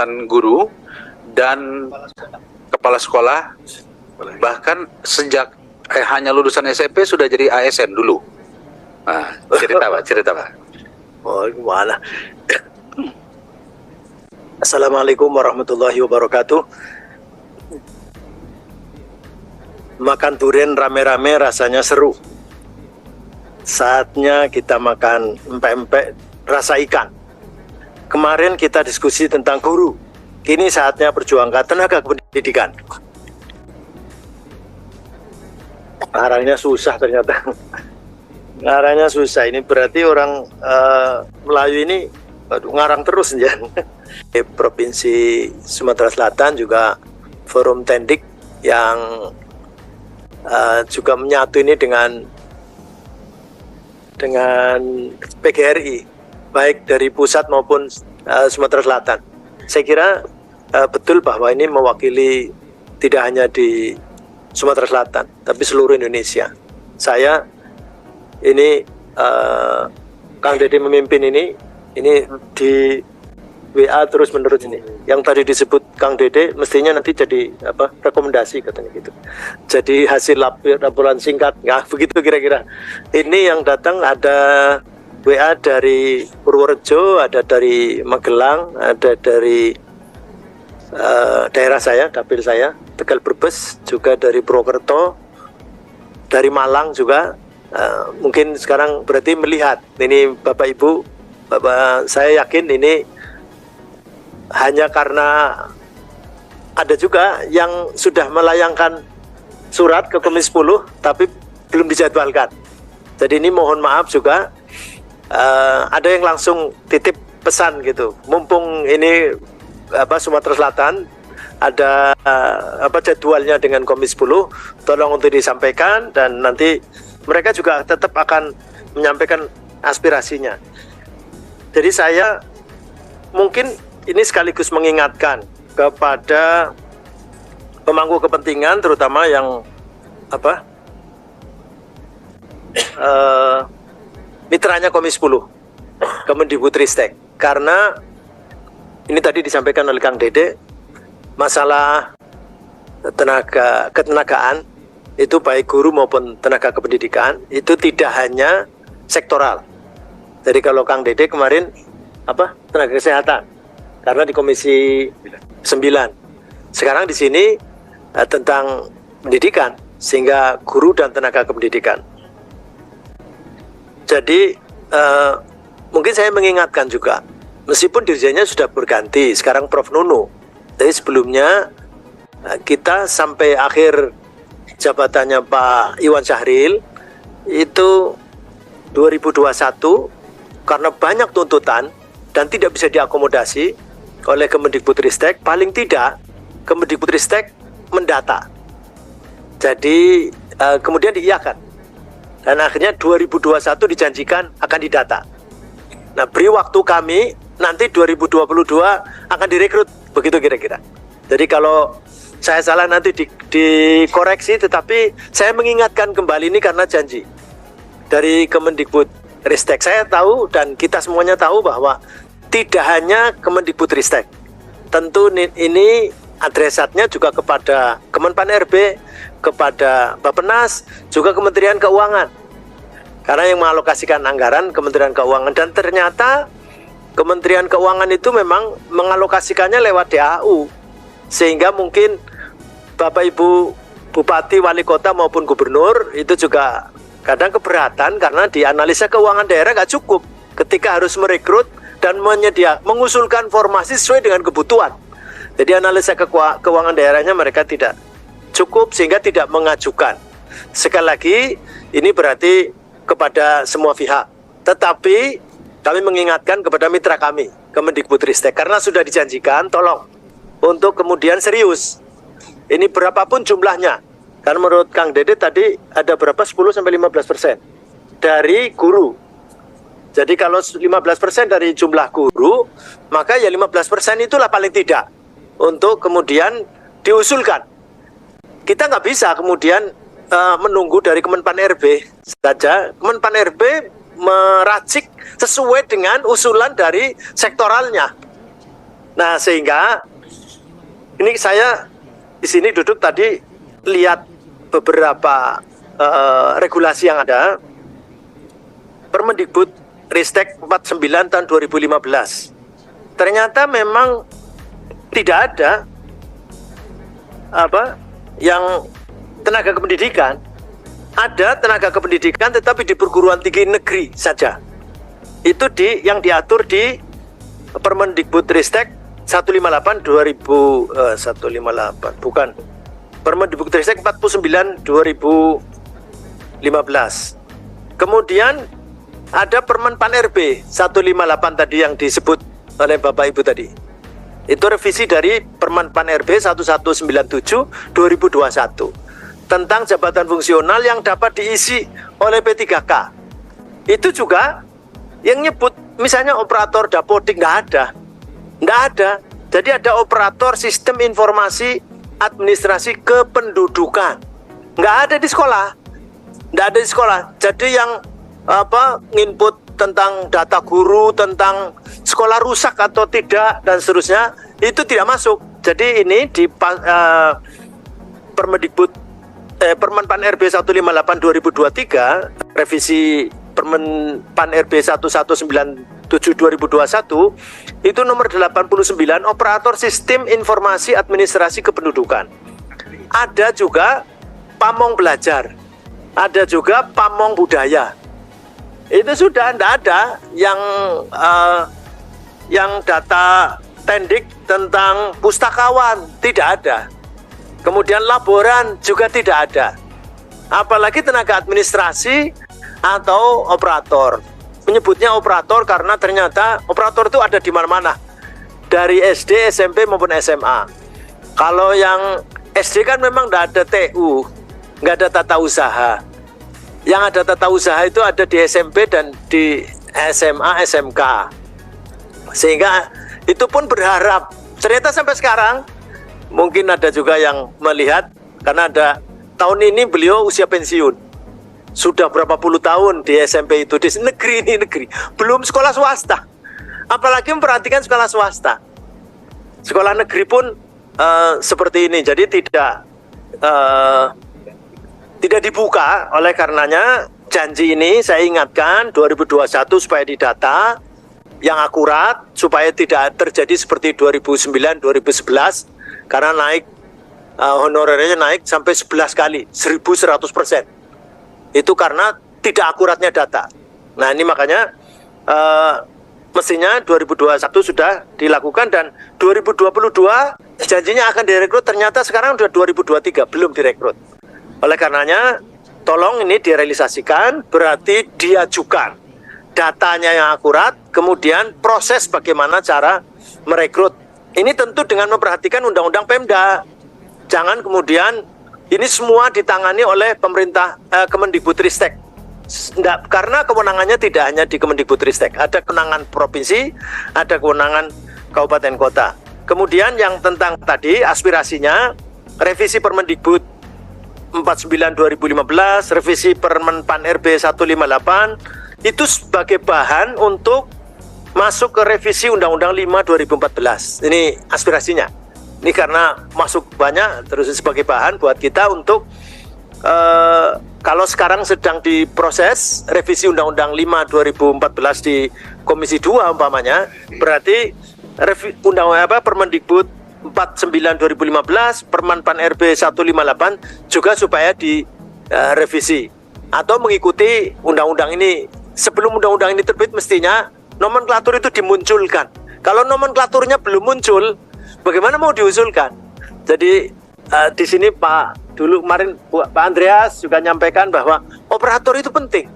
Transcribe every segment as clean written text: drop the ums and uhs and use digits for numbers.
mantan guru dan kepala sekolah, bahkan sejak hanya lulusan SMP sudah jadi ASN dulu. Nah, cerita Pak. Oh, gimana? Assalamualaikum warahmatullahi wabarakatuh. Makan durian rame-rame rasanya seru. Saatnya kita makan empek-empek rasa ikan. Kemarin kita diskusi tentang guru. Kini saatnya perjuangkan tenaga pendidikan. Ngarangnya susah ternyata. Ngarangnya susah. Ini berarti orang Melayu ini ngarang terus ya. Di Provinsi Sumatera Selatan juga Forum Tendik yang juga menyatu ini dengan PGRI, baik dari pusat maupun Sumatera Selatan. Saya kira betul bahwa ini mewakili tidak hanya di Sumatera Selatan, tapi seluruh Indonesia. Saya ini Kang Dede memimpin ini di WA terus menerus ini. Yang tadi disebut Kang Dede mestinya nanti jadi rekomendasi katanya gitu. Jadi hasil laporan singkat, ya begitu kira-kira. Ini yang datang ada WA dari Purworejo, ada dari Magelang, ada dari daerah saya, dapil saya, Tegal Brebes, juga dari Purwokerto, dari Malang juga. Mungkin sekarang berarti melihat ini Bapak Ibu, saya yakin ini hanya karena ada juga yang sudah melayangkan surat ke Komisi 10 tapi belum dijadwalkan. Jadi ini mohon maaf juga ada yang langsung titip pesan gitu. Mumpung ini Sumatera Selatan ada jadwalnya dengan Komisi 10, tolong untuk disampaikan dan nanti mereka juga tetap akan menyampaikan aspirasinya. Jadi saya mungkin ini sekaligus mengingatkan kepada pemangku kepentingan, terutama yang mitranya Komisi 10, Kemendikbudristek, karena ini tadi disampaikan oleh Kang Dede, masalah ketenagaan itu baik guru maupun tenaga kependidikan itu tidak hanya sektoral. Jadi kalau Kang Dede kemarin tenaga kesehatan, karena di Komisi 9. Sekarang di sini tentang pendidikan, sehingga guru dan tenaga kependidikan. Jadi mungkin saya mengingatkan juga, meskipun dirjennya sudah berganti, sekarang Prof. Nunu. Jadi sebelumnya kita sampai akhir jabatannya Pak Iwan Syahril itu 2021, karena banyak tuntutan dan tidak bisa diakomodasi oleh Kemendikbudristek, paling tidak Kemendikbudristek mendata. Jadi kemudian diiyakan. Dan akhirnya 2021 dijanjikan akan didata. Nah, beri waktu kami, nanti 2022 akan direkrut, begitu kira-kira. Jadi kalau saya salah nanti dikoreksi, tetapi saya mengingatkan kembali ini karena janji dari Kemendikbudristek. Saya tahu dan kita semuanya tahu bahwa tidak hanya Kemendikbudristek, tentu ini adresatnya juga kepada Kemenpan RB, kepada Bappenas, juga Kementerian Keuangan. Karena yang mengalokasikan anggaran Kementerian Keuangan, dan ternyata Kementerian Keuangan itu memang mengalokasikannya lewat DAU, sehingga mungkin Bapak Ibu Bupati, Wali Kota maupun Gubernur itu juga kadang keberatan karena di analisa keuangan daerah nggak cukup ketika harus merekrut dan mengusulkan formasi sesuai dengan kebutuhan. Jadi analisa keuangan daerahnya mereka tidak cukup sehingga tidak mengajukan. Sekali lagi ini berarti kepada semua pihak. Tetapi kami mengingatkan kepada mitra kami, Kemendikbudristek, karena sudah dijanjikan, tolong untuk kemudian serius. Ini berapapun jumlahnya. Karena menurut Kang Dede tadi ada berapa? 10-15% dari guru. Jadi kalau 15% dari jumlah guru, maka ya 15% itulah paling tidak untuk kemudian diusulkan. Kita nggak bisa kemudian menunggu dari Kemenpan RB saja. Kemenpan RB meracik sesuai dengan usulan dari sektoralnya. Nah, sehingga ini saya di sini duduk tadi lihat beberapa regulasi yang ada. Permendikbud Ristek 49 tahun 2015. Ternyata memang tidak ada yang tenaga kependidikan. Ada tenaga kependidikan tetapi di perguruan tinggi negeri saja. Itu yang diatur di Permendikbud Ristek 158 bukan. Permendikbud Ristek 49 2015. Kemudian ada Permen Pan RB 158 tadi yang disebut oleh Bapak Ibu tadi. Itu revisi dari Permen Pan RB 1197 2021 tentang jabatan fungsional yang dapat diisi oleh P3K. Itu juga yang nyebut misalnya operator dapodik nggak ada. Jadi ada operator sistem informasi administrasi kependudukan, nggak ada di sekolah. Jadi yang nginput tentang data guru, tentang sekolah rusak atau tidak dan seterusnya itu tidak masuk. Jadi ini di Permen Pan RB 158 2023 revisi Permen Pan RB 1197 2021 itu nomor 89 operator sistem informasi administrasi kependudukan. Ada juga pamong belajar, ada juga pamong budaya. Itu sudah tidak ada yang data tendik tentang pustakawan, tidak ada. Kemudian laboran juga tidak ada. Apalagi tenaga administrasi atau operator. Menyebutnya operator karena ternyata operator itu ada di mana-mana. Dari SD, SMP maupun SMA. Kalau yang SD kan memang tidak ada TU, nggak ada tata usaha. Yang ada tata usaha itu ada di SMP dan di SMA, SMK. Sehingga itu pun berharap. Ternyata sampai sekarang mungkin ada juga yang melihat karena ada tahun ini beliau usia pensiun. Sudah berapa puluh tahun di SMP itu di negeri, belum sekolah swasta. Apalagi memperhatikan sekolah swasta. Sekolah negeri pun seperti ini. Jadi tidak dibuka. Oleh karenanya janji ini saya ingatkan 2021 supaya didata yang akurat, supaya tidak terjadi seperti 2009, 2011 karena naik honorernya naik sampai 11 kali, 1100%. Itu karena tidak akuratnya data. Nah ini makanya mestinya 2021 sudah dilakukan dan 2022 janjinya akan direkrut, ternyata sekarang sudah 2023 belum direkrut. Oleh karenanya tolong ini direalisasikan, berarti diajukan datanya yang akurat, kemudian proses bagaimana cara merekrut. Ini tentu dengan memperhatikan undang-undang Pemda. Jangan kemudian ini semua ditangani oleh pemerintah Kemendikbudristek. Karena kewenangannya tidak hanya di Kemendikbudristek, ada kewenangan provinsi, ada kewenangan kabupaten kota. Kemudian yang tentang tadi aspirasinya revisi Permendikbud 49 2015, revisi Permen Pan RB 158 itu sebagai bahan untuk masuk ke revisi Undang-Undang 5 2014. Ini aspirasinya. Ini karena masuk banyak, terus sebagai bahan buat kita untuk kalau sekarang sedang diproses revisi Undang-Undang 5 2014 di Komisi 2 umpamanya, berarti Permendikbud 49 2015, Permen Pan RB 158 juga supaya direvisi atau mengikuti undang-undang ini. Sebelum undang-undang ini terbit mestinya nomenklatur itu dimunculkan. Kalau nomenklaturnya belum muncul, bagaimana mau diusulkan? Jadi di sini kemarin Pak Andreas juga nyampaikan bahwa operator itu penting.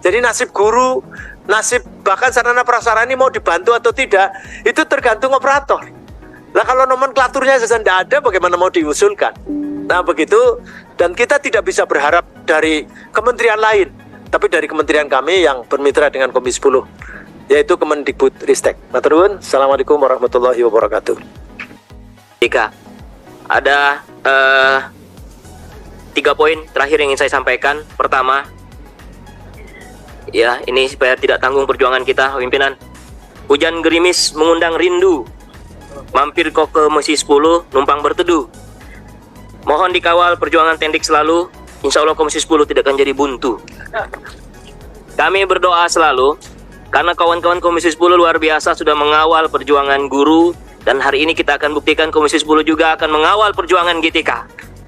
Jadi nasib guru, nasib bahkan sarana prasarana ini mau dibantu atau tidak, itu tergantung operator. Nah kalau nomenklaturnya saja tidak ada, bagaimana mau diusulkan? Nah begitu, dan kita tidak bisa berharap dari kementerian lain, tapi dari kementerian kami yang bermitra dengan Komisi 10, yaitu Kemendikbudristek. Matur nuwun. Assalamualaikum warahmatullahi wabarakatuh. Jika ada 3 poin terakhir yang ingin saya sampaikan. Pertama, ya ini supaya tidak tanggung perjuangan kita, pimpinan. Hujan gerimis mengundang rindu. mampir kok ke Komisi 10 numpang berteduh. Mohon dikawal perjuangan Tendik selalu. Insya Allah Komisi 10 tidak akan jadi buntu. Kami berdoa selalu karena kawan-kawan Komisi 10 luar biasa sudah mengawal perjuangan guru, dan hari ini kita akan buktikan Komisi 10 juga akan mengawal perjuangan GTK.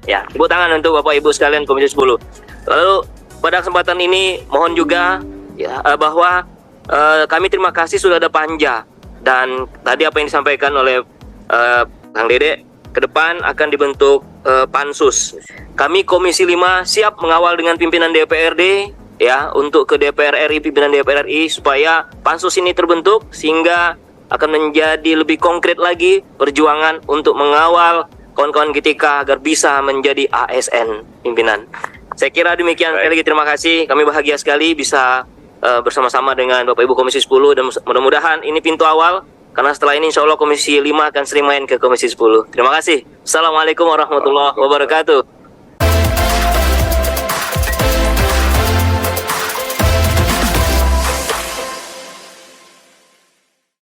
Ya, tepuk tangan untuk Bapak Ibu sekalian Komisi 10. Lalu pada kesempatan ini mohon juga ya bahwa kami terima kasih sudah ada panja, dan tadi apa yang disampaikan oleh Kang Dede, ke depan akan dibentuk pansus. Kami Komisi 5 siap mengawal dengan pimpinan DPRD ya untuk ke DPR RI, pimpinan DPR RI, supaya pansus ini terbentuk sehingga akan menjadi lebih konkret lagi perjuangan untuk mengawal kawan-kawan GTK agar bisa menjadi ASN pimpinan. Saya kira demikian. Sekali lagi terima kasih. Kami bahagia sekali bisa bersama-sama dengan Bapak Ibu Komisi 10, dan mudah-mudahan ini pintu awal, karena setelah ini insya Allah Komisi 5 akan sering main ke Komisi 10. Terima kasih. Assalamualaikum warahmatullahi wabarakatuh.